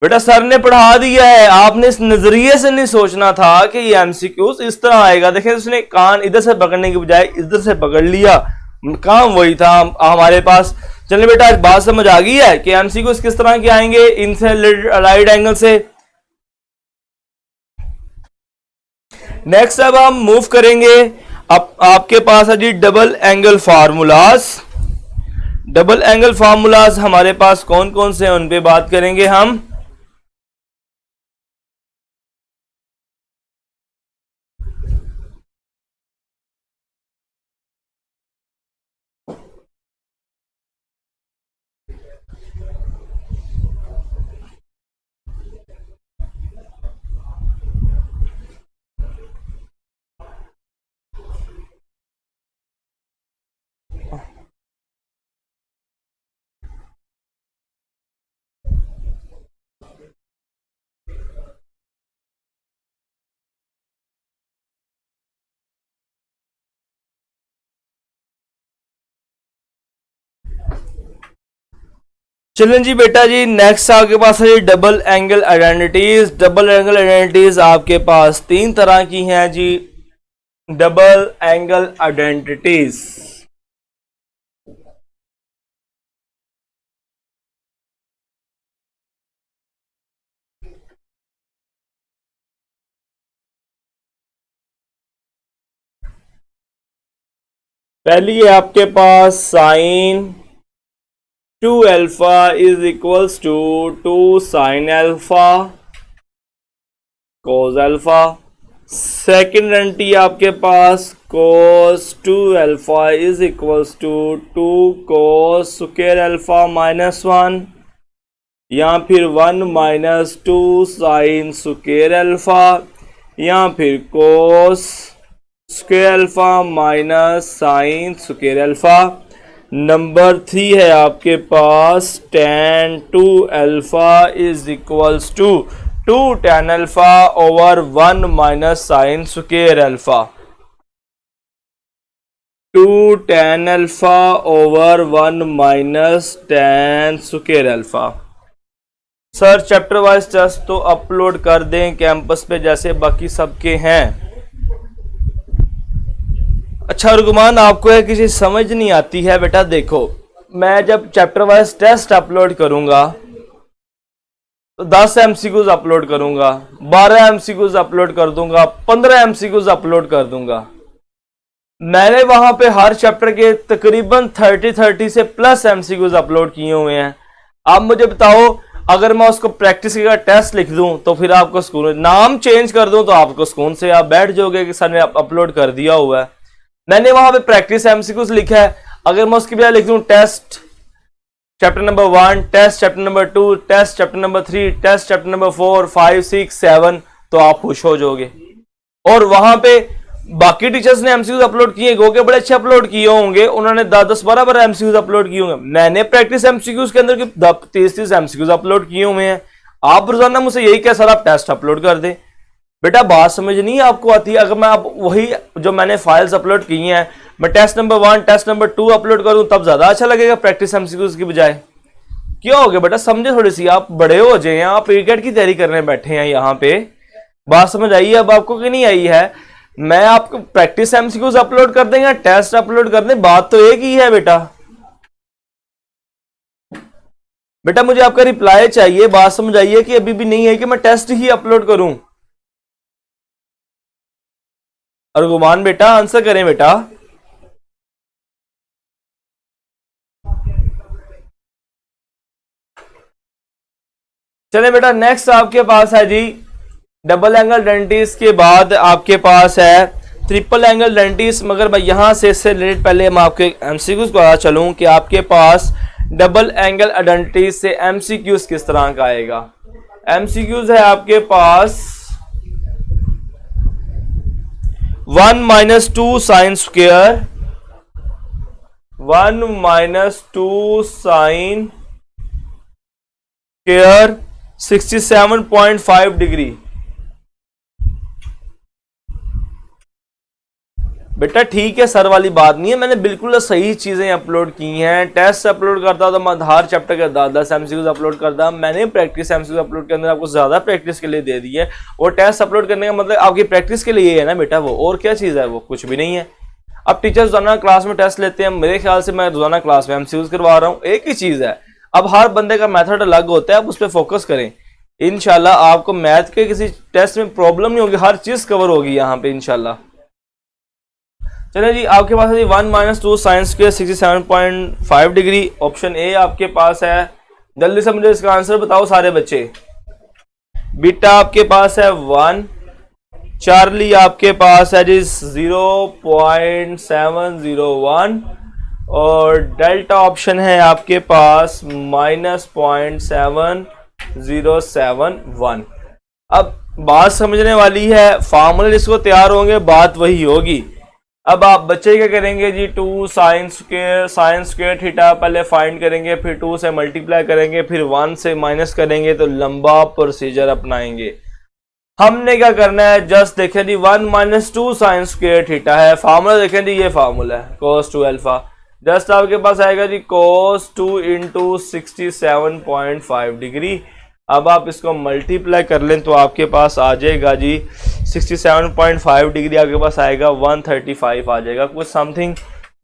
बेटा सर ने पढ़ा दिया है, आपने इस नजरिए से नहीं सोचना था कि ये एमसीक्यूज इस तरह आएगा। देखें उसने कान इधर से पकड़ने के बजाय इधर से पकड़ लिया, काम वही था हमारे पास। चलिए बेटा आज बात समझ आ गई है कि एमसीक्यूज किस तरह के आएंगे इनसे रिलेटेड अलाइड एंगल से। नेक्स्ट अब हम मूव करेंगे। अब आपके पास है जी double angle formulas. Double angle formulas हमारे पास कौन कौन से हैं उन पे बात करेंगे हम। चलें जी बेटा जी, नेक्स्ट आपके पास है जी double angle identities. Double angle identities आपके पास तीन तरह की हैं जी। डबल एंगल आइडेंटिटीज, पहली है आपके पास sine 2 alpha is equals to 2 sine alpha cos alpha. Second identity आपके पास cos 2 alpha is equals to 2 cos square alpha minus 1, या फिर 1 माइनस 2 साइन स्क्वायर अल्फा, या फिर cos square alpha minus sine square alpha. Number 3 है आपके पास tan 2 alpha is equals to 2 tan alpha over 1 minus sine square alpha. 2 tan alpha over 1 minus tan square alpha. Sir chapter wise test तो अपलोड कर दें कैंपस पे जैसे बाकी सबके हैं। अच्छा रुकमान, आपको है किसी समझ नहीं आती है बेटा। देखो, मैं जब चैप्टर वाइज टेस्ट अपलोड करूंगा तो 10 एमसीक्यूज अपलोड करूंगा, 12 एमसीक्यूज अपलोड कर दूंगा, 15 एमसीक्यूज अपलोड कर दूंगा। मैंने वहां पे हर चैप्टर के तकरीबन 30 से प्लस एमसीक्यूज अपलोड किए हुए हैं। आप मुझे बताओ, अगर मैं उसको प्रैक्टिस का टेस्ट लिख दूं तो फिर आपको स्कूल नाम चेंज कर दूं तो आपको स्कूल से आप बैठ जाओगे कि सर ने अपलोड कर दिया हुआ है। मैंने वहां पे प्रैक्टिस एमसीक्यूज लिखा है। अगर मैं उसकी बजाय लिख दूं test chapter number 1, test chapter number 2, test chapter number 3, test chapter number 4, 5, 6, 7, तो आप खुश हो जाओगे। और वहां पे बाकी टीचर्स ने एमसीक्यूज अपलोड किए होंगे, बड़े अच्छे अपलोड किए होंगे, उन्होंने 10, 12 एमसीक्यूज अपलोड किए होंगे। मैंने प्रैक्टिस एमसीक्यूज के अंदर 30 एमसीक्यूज अपलोड किए हुए हैं। आप रोजाना मुझसे यही कह सर आप टेस्ट अपलोड कर दें। बेटा बात समझ नहीं आपको आती है। अगर मैं आप वही जो मैंने फाइल्स अपलोड की हैं, मैं test number 1, test number 2 upload करूं तब ज्यादा अच्छा लगेगा प्रैक्टिस एमसीक्यूज की बजाय। क्या हो गया बेटा, समझे थोड़ी सी, आप बड़े हो जाए, आप क्रिकेट की तैयारी करने बैठे हैं यहाँ पे। बात समझ आई है अब आपको कि नहीं आई है? मैं आपको प्रैक्टिस एमसीक्यूज अपलोड कर देंगे, टेस्ट अपलोड कर दें, बात तो एक ही है बेटा। बेटा मुझे आपका रिप्लाई चाहिए। बात समझ आइए कि अभी भी नहीं है कि मैं टेस्ट ही अपलोड करूं। और गुमान बेटा आंसर करें बेटा। चले बेटा, नेक्स्ट आपके पास है जी डबल एंगल डेंटिस के बाद आपके पास है ट्रिपल एंगल डेंटिस। मगर मैं यहां से इससे रिलेटेड पहले मैं आपके एमसीक्यूज को चलूं कि आपके पास डबल एंगल डेंटिस से एमसीक्यूज किस तरह का आएगा। एमसीक्यूज है आपके पास 1 minus 2 sine square, 1 minus 2 sine square 67.5 degree. बेटा ठीक है, सर वाली बात नहीं है, मैंने बिल्कुल सही चीजें अपलोड की हैं। टेस्ट अपलोड करता तो मैं हर चैप्टर के 10 एमसीक्यूज अपलोड करता। मैंने प्रैक्टिस एमसीक्यूज अपलोड करने आपको ज्यादा प्रैक्टिस के लिए दे दी है। और टेस्ट अपलोड करने का मतलब आपकी प्रैक्टिस के लिए है ना बेटा, वो और क्या चीज है, वो कुछ भी नहीं है। अब टीचर रोजाना क्लास में टेस्ट लेते हैं, मेरे ख्याल से मैं रोजाना क्लास में एमसीक्यूज करवा रहा हूँ, एक ही चीज है। अब हर बंदे का मेथड अलग होता है, आप उस पर फोकस करें। इंशाल्लाह आपको मैथ के किसी टेस्ट में प्रॉब्लम नहीं होगी, हर चीज कवर होगी यहाँ पे इंशाल्लाह। चलिए जी, आपके पास है जी 1 minus 2 sine square 67.5 degree. Option A आपके पास है। जल्दी से मुझे इसका आंसर बताओ सारे बच्चे। बीटा आपके पास है 1, चार्ली आपके पास है जी 0.701 और डेल्टा ऑप्शन है आपके पास -0.7071। अब बात समझने वाली है, फार्मूले जिसको तैयार होंगे बात वही होगी। अब आप बच्चे क्या करेंगे जी, 2 साइन स्क्वायर थीटा पहले फाइंड करेंगे, फिर 2 से मल्टीप्लाई करेंगे, फिर 1 से माइनस करेंगे, तो लंबा प्रोसीजर अपनाएंगे। हमने क्या करना है, जस्ट देखें जी 1 माइनस 2 साइन स्क्वायर थीटा है, फार्मूला देखें जी, ये फार्मूला है cos 2 अल्फा। जस्ट आपके पास आएगा जी cos 2 इंटू 67.5 डिग्री। अब आप इसको मल्टीप्लाई कर लें तो आपके पास आ जाएगा जी 67.5 डिग्री आपके पास आएगा 135 आ जाएगा, कुछ समथिंग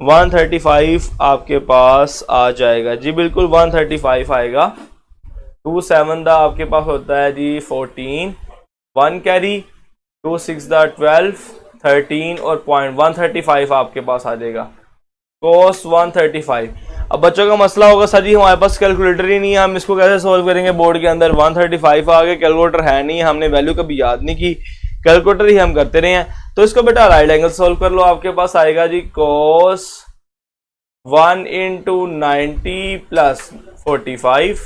135 आपके पास आ जाएगा जी, बिल्कुल 135 आएगा। 2 7 दा आपके पास होता है जी 14, 1 कैरी, 2 6 दा 12, 13 और पॉइंट 135 आपके पास आ जाएगा cos 135। अब बच्चों का मसला होगा सर जी हमारे पास कैलकुलेटर ही नहीं है, हम इसको कैसे सॉल्व करेंगे बोर्ड के अंदर। 135 आ गए, कैलकुलेटर है नहीं, हमने वैल्यू कभी याद नहीं की, कैलकुलेटर ही हम करते रहे हैं। तो इसको बेटा राइट एंगल सॉल्व कर लो, आपके पास आएगा जी cos 1 इंटू 90 प्लस 45।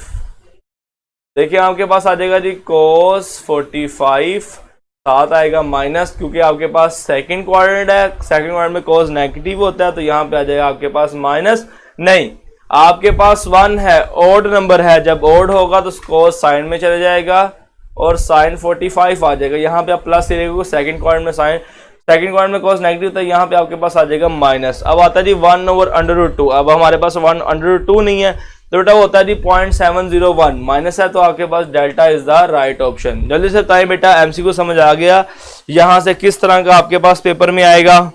देखिए आपके पास आ जाएगा जी cos 45, साथ आएगा माइनस, क्योंकि आपके पास सेकंड क्वाड्रेंट है, सेकंड क्वाड्रेंट में cos नेगेटिव होता है, तो यहाँ पे आ जाएगा आपके पास माइनस। नहीं, आपके पास 1 है, ओड नंबर है, जब ओड होगा तो cos साइन में चले जाएगा और साइन 45 आ जाएगा। यहाँ पे आप प्लस ले, सेकंड क्वाड्रेंट में साइन, सेकंड क्वाड्रेंट में cos नेगेटिव होता है, यहाँ पे आपके पास आ जाएगा माइनस। अब आता है जी 1/√2। अब हमारे पास 1/√2 नहीं है, तो बेटा होता है जी 0.701 माइनस है, तो आपके पास delta is the right option. जल्दी से बताइए बेटा, एमसीक्यू समझ आ गया यहां से किस तरह का आपके पास पेपर में आएगा।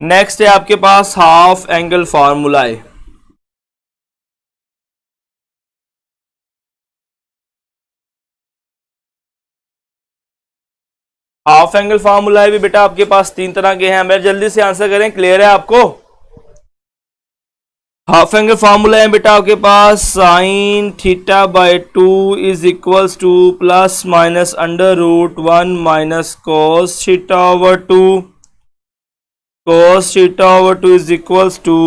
नेक्स्ट है आपके पास half angle formula. Half angle formula भी बेटा आपके पास 3 तरह के हैं, मेरे जल्दी से आंसर करें, क्लियर है आपको। हाफ एंगल फार्मूला है बेटा आपके पास sine theta by 2 is equals to plus minus √1 minus cos theta over 2, cos theta over 2 is equals to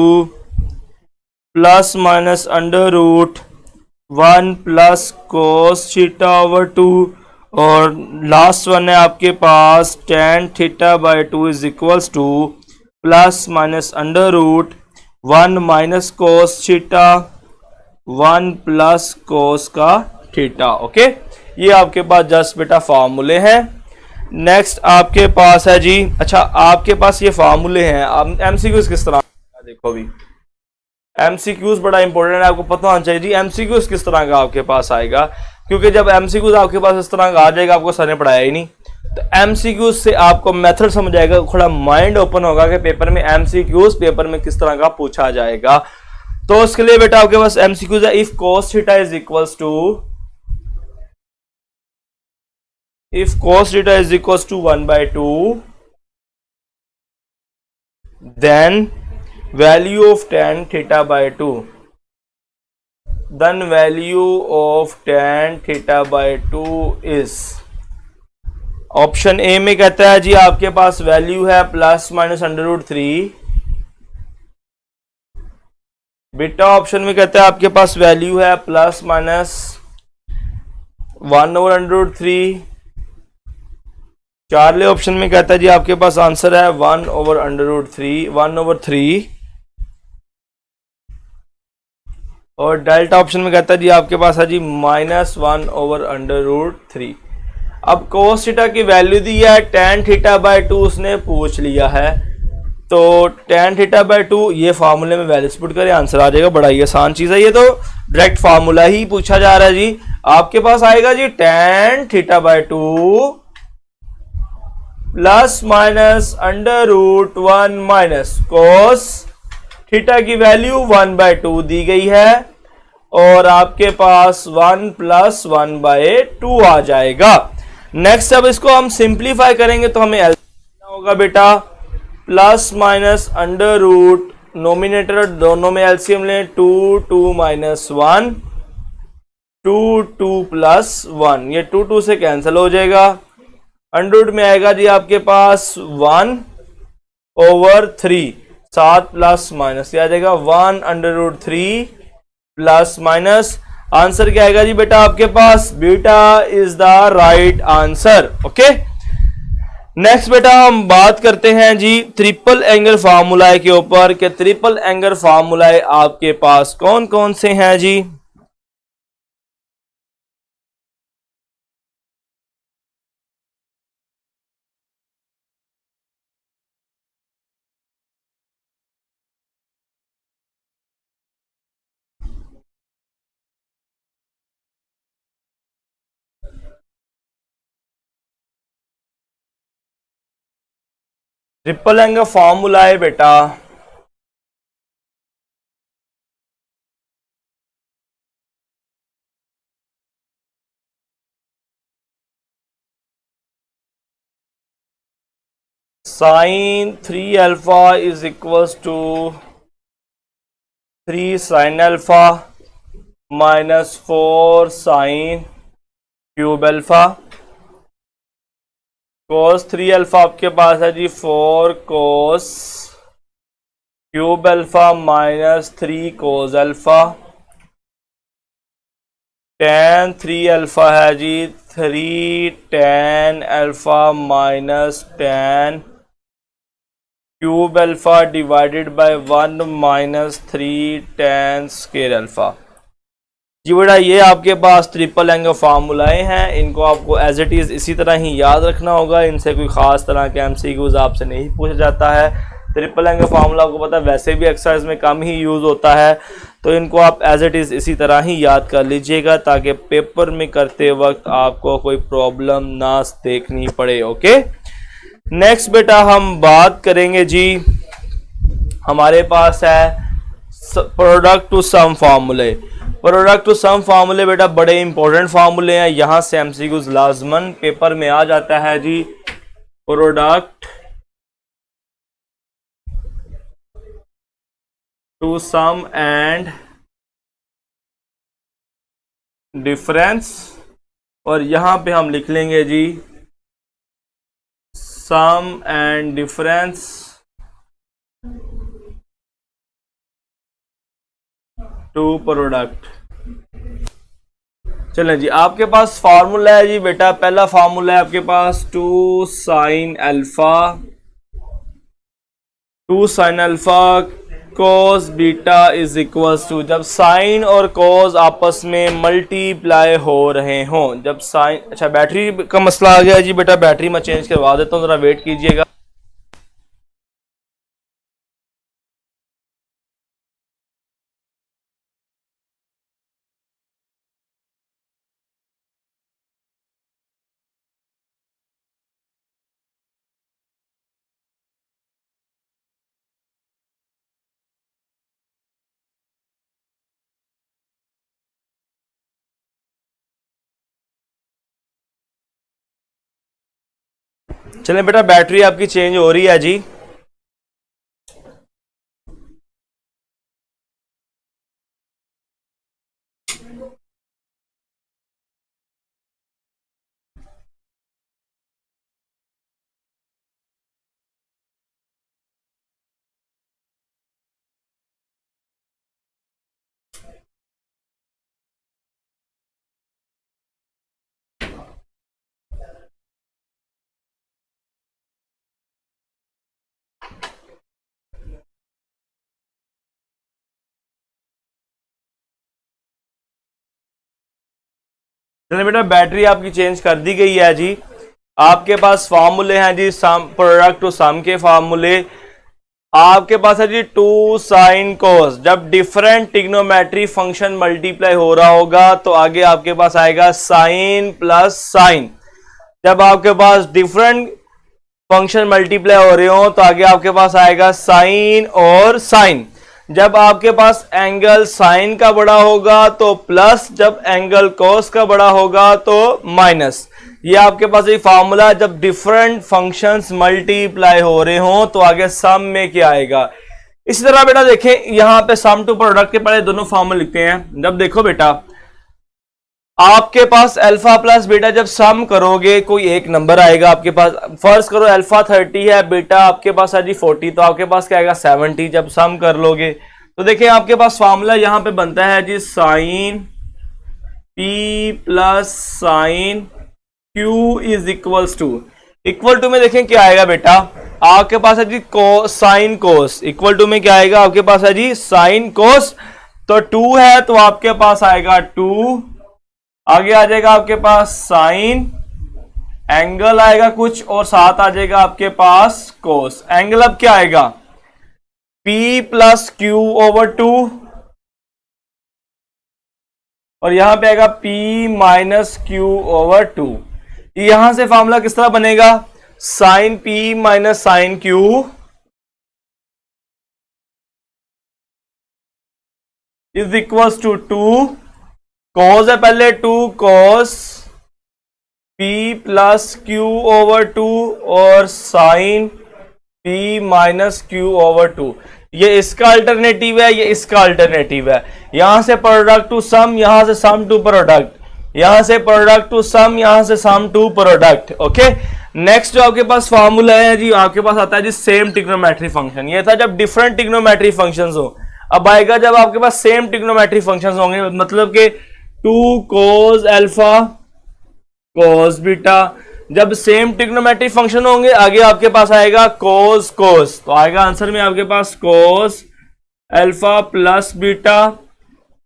plus minus √1 plus cos theta over 2, और लास्ट वन है आपके पास tan theta by 2 is equals to plus minus √1 minus cos theta 1 plus cos का थीटा। ओके, ये आपके पास जस्ट बेटा फार्मूले हैं। नेक्स्ट आपके पास है जी, अच्छा आपके पास ये फार्मूले हैं, आप एमसीक्यूज किस तरह, देखो भी एमसीक्यूज बड़ा इंपॉर्टेंट है, आपको पता होना चाहिए जी एमसीक्यूज किस तरह का आपके पास आएगा, क्योंकि जब एमसीक्यूज आपके पास इस तरह का आ जाएगा, आपको सर ने पढ़ाया ही नहीं, तो एमसीक्यूज से आपको मेथड समझ आएगा, थोड़ा माइंड ओपन होगा कि पेपर में एमसीक्यूज पेपर में किस तरह का पूछा जाएगा। तो उसके लिए बेटा आपके पास एमसीक्यूज है, if cos theta is equals to, if cos theta is equals to 1/2, then value of tan theta by 2, then value of tan theta by 2 is, option A में कहता है जी आपके पास वैल्यू है प्लस माइनस √3, बीटा ऑप्शन में कहता है आपके पास वैल्यू है प्लस माइनस 1/√3, चार्ले ऑप्शन में कहता है जी आपके पास आंसर है 1/√3, और डेल्टा ऑप्शन में कहता है जी आपके पास है जी -1/√3। अब cos थीटा की वैल्यू दी है, tan थीटा बाय 2 उसने पूछ लिया है, तो tan थीटा बाय 2 ये फार्मूले में वैल्यूज पुट करें, आंसर आ जाएगा। बड़ा ही आसान चीज है, ये तो डायरेक्ट फार्मूला ही पूछा जा रहा है जी। आपके पास आएगा जी tan theta by 2 plus minus √1 minus cos theta की वैल्यू 1/2 दी गई है, और आपके पास 1 + 1/2 आ जाएगा। नेक्स्ट अब इसको हम सिंप्लीफाई करेंगे तो हमें एलसीएम होगा बेटा, प्लस माइनस √ नोमिनेटर दोनों में एलसीएम लें, 2 2 - 1, 2 2 + 1, ये 2 2 से कैंसिल हो जाएगा, √ में आएगा जी आपके पास 1/3, 7 प्लस माइनस आ जाएगा 1/√3 प्लस माइनस, आंसर क्या आएगा जी बेटा आपके पास, beta is the right answer. Okay, next बेटा हम बात करते हैं जी ट्रिपल एंगल फार्मूला के ऊपर, कि ट्रिपल एंगल फार्मूला आपके पास कौन कौन से हैं जी। ट्रिपल एंगल फॉर्मूला है बेटा sine 3 alpha is equals to 3 sine alpha minus 4 sine cube alpha. Cos 3 alpha आपके पास है जी 4 cos cube alpha minus 3 cos alpha. tan 3 alpha है जी 3 tan alpha minus tan cube alpha divided by 1 minus 3 tan square alpha. जी बेटा ये आपके पास ट्रिपल एंगल फार्मूलाएं हैं, इनको आपको एज इट इज़ इसी तरह ही याद रखना होगा। इनसे कोई ख़ास तरह के एमसीक्यूज आपसे नहीं पूछा जाता है। ट्रिपल एंगल फार्मूला आपको पता है वैसे भी एक्सरसाइज में कम ही यूज़ होता है, तो इनको आप एज इट इज़ इसी तरह ही याद कर लीजिएगा ताकि पेपर में करते वक्त आपको कोई प्रॉब्लम ना देखनी पड़े। ओके, नेक्स्ट बेटा हम बात करेंगे जी, हमारे पास है प्रोडक्ट टू सम फार्मूले। प्रोडक्ट टू सम फार्मूले बेटा बड़े इंपॉर्टेंट फार्मूले हैं, यहां से एमसीक्यूज लाजमन पेपर में आ जाता है जी। Product to sum and difference, और यहां पे हम लिख लेंगे जी sum and difference to product. चलें जी, आपके पास फार्मूला है जी बेटा, पहला फार्मूला है आपके पास 2 sine alpha cos beta is equals to, जब साइन और कोस आपस में मल्टीप्लाई हो रहे हों, जब साइन, अच्छा बैटरी का मसला आ गया जी बेटा, बैटरी मैं चेंज करवा देता हूँ, जरा वेट कीजिएगा। चलें बेटा बैटरी आपकी चेंज हो रही है जी। चलिए बेटा बैटरी आपकी चेंज कर दी गई है जी। आपके पास फार्मूले हैं जी, सम प्रोडक्ट टू सम के फार्मूले आपके पास है जी 2 साइन कोस, जब डिफरेंट टिग्नोमेट्री फंक्शन मल्टीप्लाई हो रहा होगा तो आगे आपके पास आएगा साइन प्लस साइन। जब आपके पास डिफरेंट फंक्शन मल्टीप्लाई हो रहे हो तो आगे आपके पास आएगा साइन और साइन। जब आपके पास एंगल साइन का बड़ा होगा तो प्लस, जब एंगल कोस का बड़ा होगा तो माइनस। ये आपके पास ये फार्मूला, जब डिफरेंट फंक्शंस मल्टीप्लाई हो रहे हो तो आगे सम में क्या आएगा। इसी तरह बेटा देखें यहां पे सम टू प्रोडक्ट के पहले दोनों फार्मूले लिखते हैं। जब देखो बेटा आपके पास अल्फा प्लस बीटा जब सम करोगे कोई एक नंबर आएगा आपके पास, फर्ज करो अल्फा 30 है, बीटा आपके पास है जी 40, तो आपके पास क्या आएगा 70 जब सम कर लोगे। तो देखिए आपके पास फार्मूला यहां पे बनता है जी sine P plus sine Q is equals to, equal to में देखें क्या आएगा बेटा, आपके पास है जी साइन कोस, इक्वल टू में क्या आएगा आपके पास है जी साइन कोस। तो 2 है तो आपके पास आएगा 2, आगे आ जाएगा आपके पास साइन, एंगल आएगा कुछ और साथ आ जाएगा आपके पास कोस। एंगल अब क्या आएगा P प्लस क्यू ओवर 2, और यहां पे आएगा P माइनस क्यू ओवर 2। यहां से फॉर्मूला किस तरह बनेगा, sine P minus sine Q is equals to 2 cos है पहले 2 cos P plus Q over 2 और sine P minus Q over 2। ये इसका अल्टरनेटिव है, ये इसका अल्टरनेटिव है। यहां से प्रोडक्ट टू सम, यहां से सम टू प्रोडक्ट, यहां से प्रोडक्ट टू सम, यहां से सम टू प्रोडक्ट। ओके, नेक्स्ट जो आपके पास फॉर्मूला है जी, आपके पास आता है जी सेम ट्रिग्नोमेट्री फंक्शन। ये था जब डिफरेंट ट्रिग्नोमेट्री फंक्शंस हो। अब आएगा जब आपके पास सेम ट्रिग्नोमेट्री फंक्शंस होंगे, मतलब कि 2 cos अल्फा cos बीटा। जब सेम ट्रिग्नोमेट्री फंक्शन होंगे आगे आपके पास आएगा cos cos, तो आएगा आंसर में आपके पास cos alpha plus beta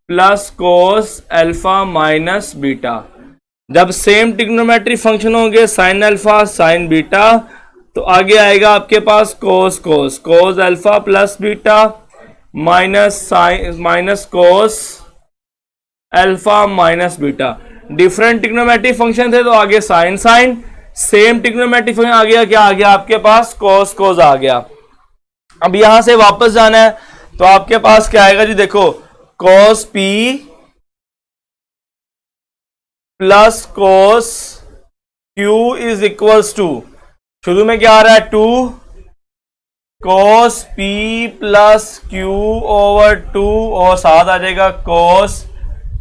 plus cos alpha minus beta. जब सेम ट्रिग्नोमेट्री फंक्शन होंगे sin अल्फा sin बीटा, तो आगे आएगा आपके पास cos cos, cos alpha plus beta minus cos alpha minus beta. Different trigonometry function थे तो आगे sine sine, same trigonometry function आ गया, क्या आ गया आपके पास cos cos आ गया। अब यहां से वापस जाना है तो आपके पास क्या आएगा जी, देखो cos p plus cos q is equals to, शुरू में क्या आ रहा है 2 cos p plus q over 2 और साथ आ जाएगा cos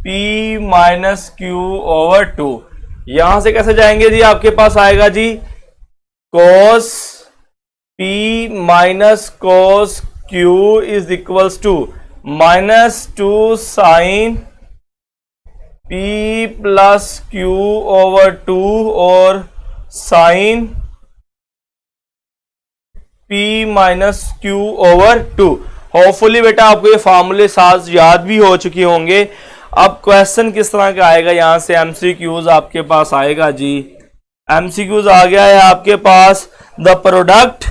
p minus q over 2। यहां से कैसे जाएंगे जी, आपके पास आएगा जी cos p minus cos q is equals to -2 sine p plus q over 2 और sine p minus q over 2। Hopefully बेटा आपको ये फार्मूले साथ याद भी हो चुके होंगे। अब क्वेश्चन किस तरह का आएगा, यहां से एमसीक्यूज आपके पास आएगा जी। एमसीक्यूज आ गया है आपके पास, the product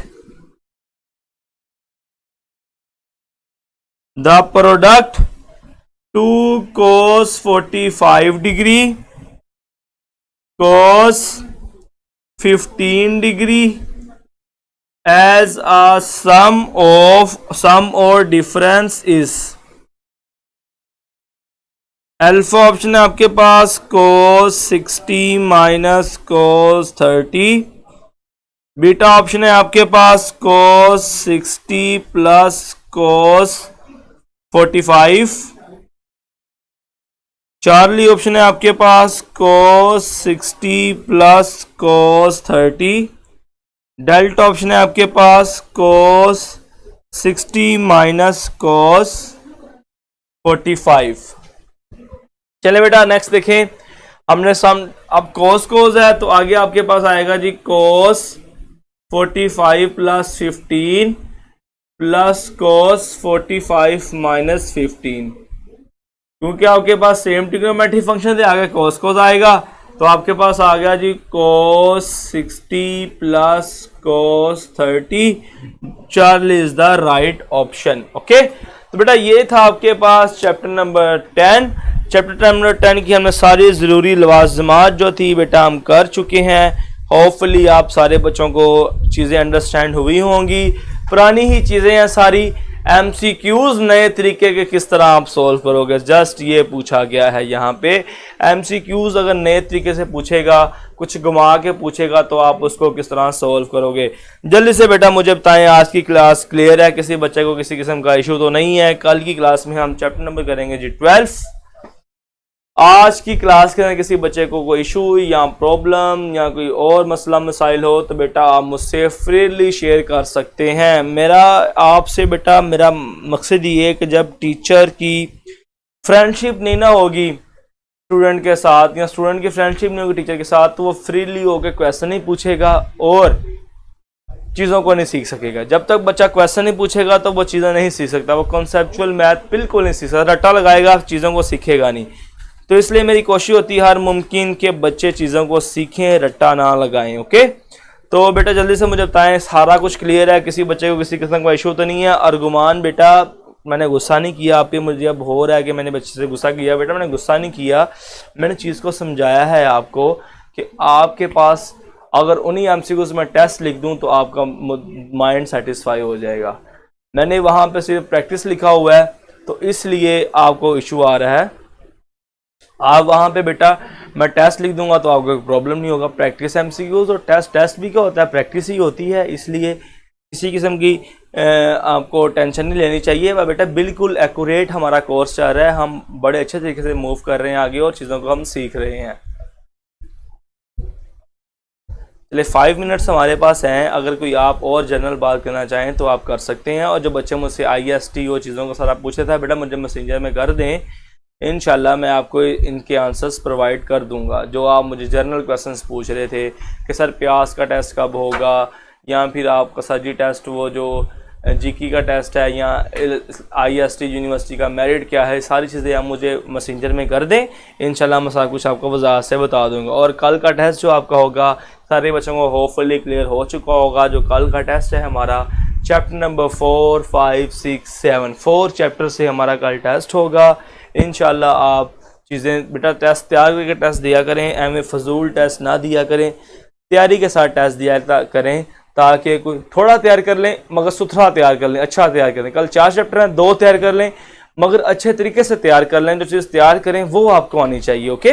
the product 2 cos 45 degree cos 15 degree as a sum or difference is। Alpha option है आपके पास cos 60 minus cos 30, beta option है आपके पास cos 60 plus cos 45, Charlie option है आपके पास cos 60 plus cos 30, delta option है आपके पास cos 60 माइनस cos 45। चले बेटा नेक्स्ट देखें, हमने सम, अब cos cos है तो आगे आपके पास आएगा जी cos 45 plus 15 plus cos 45 minus 15। क्योंकि आपके पास सेम ट्रिग्नोमेट्री फंक्शन थे, आगे cos cos आएगा तो आपके पास आ गया जी cos 60 plus cos 30। Charlie is the right option. Okay, तो बेटा ये था आपके पास चैप्टर नंबर 10। चैप्टर नंबर 10 की हमने सारी ज़रूरी लवाज़मात जो थी बेटा हम कर चुके हैं। होपफुली आप सारे बच्चों को चीज़ें अंडरस्टैंड हुई होंगी। पुरानी ही चीज़ें हैं सारी। एमसीक्यूज नए तरीके के किस तरह आप सॉल्व करोगे, जस्ट ये पूछा गया है यहाँ पे। एमसीक्यूज अगर नए तरीके से पूछेगा, कुछ घुमा के पूछेगा, तो आप उसको किस तरह सॉल्व करोगे। जल्दी से बेटा मुझे बताएं, आज की क्लास क्लियर है? किसी बच्चे को किसी किस्म का इशू तो नहीं है? कल की क्लास में हम चैप्टर नंबर करेंगे जी 12। आज की क्लास के अंदर किसी बच्चे को कोई इशू या प्रॉब्लम या कोई और मसला मसाइल हो तो बेटा आप मुझसे फ्रीली शेयर कर सकते हैं। मेरा आपसे बेटा मेरा मकसद ये है कि जब टीचर की फ्रेंडशिप नहीं ना होगी स्टूडेंट के साथ, या स्टूडेंट की फ्रेंडशिप नहीं होगी टीचर के साथ, तो वो फ्रीली होकर क्वेश्चन नहीं पूछेगा और चीज़ों को नहीं सीख सकेगा। जब तक बच्चा क्वेश्चन नहीं पूछेगा तो वो चीज़ें नहीं सीख सकता। वो कॉन्सेप्चुअल मैथ बिल्कुल नहीं सीख सकता, रट्टा लगाएगा, चीज़ों को सीखेगा नहीं। तो इसलिए मेरी कोशिश होती है हर मुमकिन के बच्चे चीज़ों को सीखें, रट्टा ना लगाएं। ओके, तो बेटा जल्दी से मुझे बताएं, सारा कुछ क्लियर है? किसी बच्चे को किसी किस्म का इशू तो नहीं है? अर्गुमान बेटा मैंने गुस्सा नहीं किया आप पे, मुझे अब हो रहा है कि मैंने बच्चे से गुस्सा किया। बेटा मैंने गुस्सा नहीं किया, मैंने चीज़ को समझाया है आपको कि आपके पास अगर उन्हीं एमसीक्यूज में टेस्ट लिख दूं तो आपका माइंड सेटिस्फाई हो जाएगा। मैंने वहां पे सिर्फ प्रैक्टिस लिखा हुआ है तो इसलिए आपको इशू आ रहा है। आप वहां पे बेटा मैं टेस्ट लिख दूंगा तो आपको कोई प्रॉब्लम नहीं होगा। प्रैक्टिस एमसीक्यूज और टेस्ट भी क्या होता है, प्रैक्टिस ही होती है, इसलिए किसी किस्म की आपको टेंशन नहीं लेनी चाहिए। वह बेटा बिल्कुल एक्यूरेट हमारा कोर्स चल रहा है, हम बड़े अच्छे तरीके से मूव कर रहे हैं आगे और चीज़ों को हम सीख रहे हैं। चलिए 5 मिनट्स हमारे पास हैं, अगर कोई आप और जनरल बात करना चाहें तो आप कर सकते हैं। और जो बच्चे मुझसे IST और चीज़ों को सारा पूछे था बेटा मुझे मैसेंजर में कर दें, इंशाल्लाह मैं आपको इनके आंसर्स प्रोवाइड कर दूंगा। जो आप मुझे जनरल क्वेश्चंस पूछ रहे थे कि सर प्यास का टेस्ट कब होगा, या फिर आपका सर्जी टेस्ट वो जो जीकी का टेस्ट है, या IST यूनिवर्सिटी का मेरिट क्या है, सारी चीज़ें आप मुझे मैसेंजर में कर दें, इंशाल्लाह मैं सारा कुछ आपको वजाहत से बता दूंगा। और कल का टेस्ट जो आपका होगा सारे बच्चों को होपफुली क्लियर हो चुका होगा। जो कल का टेस्ट है हमारा चैप्टर नंबर 4, 5, 6, 7 4 चैप्टर से हमारा कल टेस्ट होगा। इंशाल्लाह आप चीज़ें बेटा टेस्ट तैयार करके टेस्ट दिया करें, एम फजूल टेस्ट ना दिया करें, तैयारी के साथ टेस्ट दिया करें, ताकि कोई थोड़ा तैयार कर लें मगर सुथरा तैयार कर लें, अच्छा तैयार कर लें। कल 4 चैप्टर हैं, 2 तैयार कर लें मगर अच्छे तरीके से तैयार कर लें। जो चीज़ तैयार करें वो आपको आनी चाहिए। ओके।